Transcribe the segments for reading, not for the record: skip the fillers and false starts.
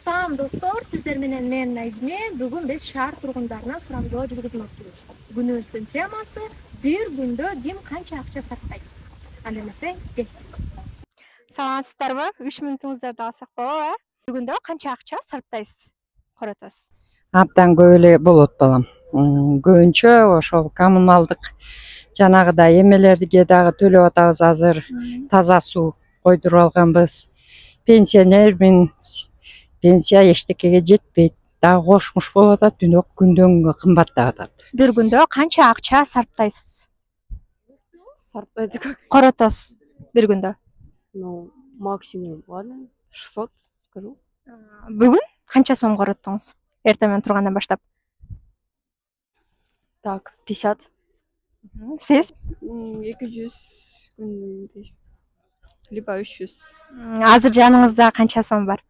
Салам достор, сиздер менен мен Назми. Бүгүн биз шаар тургундарына сурамжылоо жүргүзмөкчүбүз. Күнүбүздүн темасы бир күндө ким канча акча сарптайт. Анда эмесе кеттик. Саламатсыздарбы? 3 мүнөтүңүздөрдү алсак болобу, Бир күндө канча акча сарптайсыз? Коротосуз. Абдан көп эле болот балам. Көбүнчө ошол коммуналдык жанагыдай эмелерге дагы төлөп атабыз азыр. Таза суу койдуруп алганбыз. Пенсионермин. Пенсия эчтекеге жетпейт. Дагы кошмуш болуп атат, дүнөк күндөн күнгө кымбаттап атат. Бир күндө канча акча сарптайсыз? Сарптайды как? Коротосуз бир күндө. Ну, максимум, ладно, 600, скажу. Бүгүн канча сом короттуңуз? Эртең менен тургандан баштап. Так, 50. Сиз? 200, либо 300. Азыр жаныңызда канча сом бар?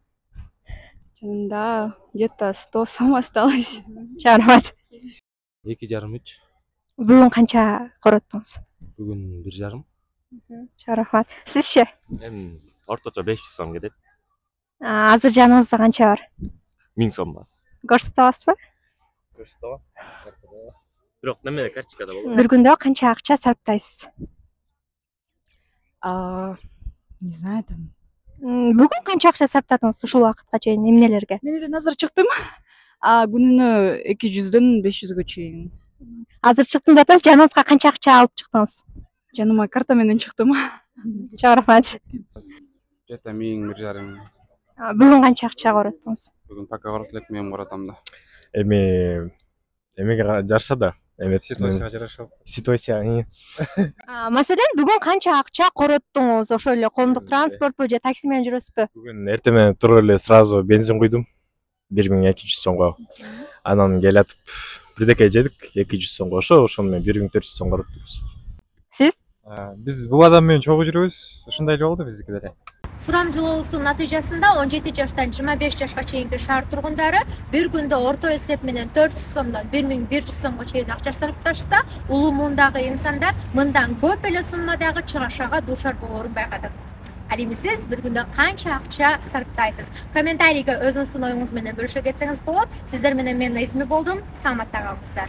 Жанымда где-то 100 сом осталось. Чарбат. 2,5-3. Бүгүн канча короттуңуз? Бүгүн 1,5. Чарбат. Сизчи? Эми орточо 500 сом кетет. Азыр жаныңызда канча бар? 1000 сом бар. Көрсөтө аласызбы? Көрсөтөбү? Бирок неме карточкада болот. Бир күндө канча акча сарптайсыз? Не знаю, там. Бүгүн канча акча сарптадыңыз ушул убакытка чейин эмнелерге? Мен эле азыр чыктым. Күнүнө 200дөн 500гө чейин. Азыр чыктым деп атасыз, жаныңызга канча акча алып чыктыңыз? Жаныма карта менен чыктым. Чарбат. Где-то 1000-1500. Бүгүн канча акча короттуңуз? Бүгүн пока коротуп элек, мен коротом да. Эмеге жараша да. Ситуацияга жараша. Ситуация. Маселен, бүгүн канча акча короттуңуз? Ошол эле коомдук транспортпу же такси менен жүрөсүзбү? Бүгүн эртең менен туруп эле сразу бензин куйдум. 1200 сомго. Анан келатып бирдеке жедик 200 сомго. Ошону менен 1400 сом короттубуз. Сиз? Биз бул адам менен чогуу жүрөбүз. Ушундай эле болду биздики деле. Сурамжылообуздун натыйжасында 17 жаштан 25 жашка чейинки шаар тургундары бир күндө орто эсеп менен 400 сомдон 1100 сомго чейин акча сарпташса, улуу муундагы инсандар мындан көп эле суммадагы чыгашага дуушар болоорун байкадык. Ал эми сиз бир күндө канча акча сарптайсыз? Комментарийге өзүңүздүн оюңуз менен бөлүшө кетсеңиз болот. Сиздер менен мен Назми болдум. Саламатта калыңыздар.